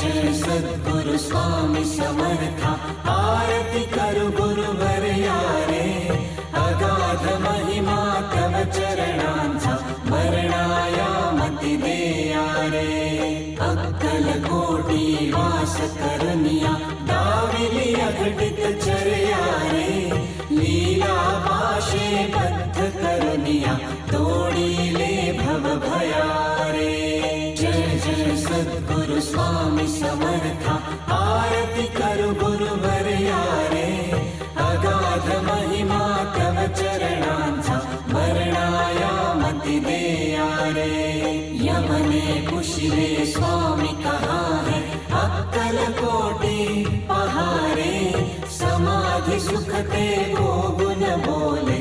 जय सद्गुरु स्वामी समर्था, आरती करु गुरुवर यारे, अगाध महिमा तव चरणांचा, मरणाया मती दे यारे. अक्कल कोटी वास करुनिया, दाविली अघटित चर्या रे, लीला पाशे बद्ध करुनिया, तोडीले भव भया रे. जय जय सद्गुरु स्वामी समर्था, आरती करु गुरुवर यारे, अगाध महिमा तव चरणांचा, मरणाया मती दे यारे. यमने पुशिले स्वामी कहाँ है, अक्कल कोटी पहारे, समाधि सुखते को गुण बोले,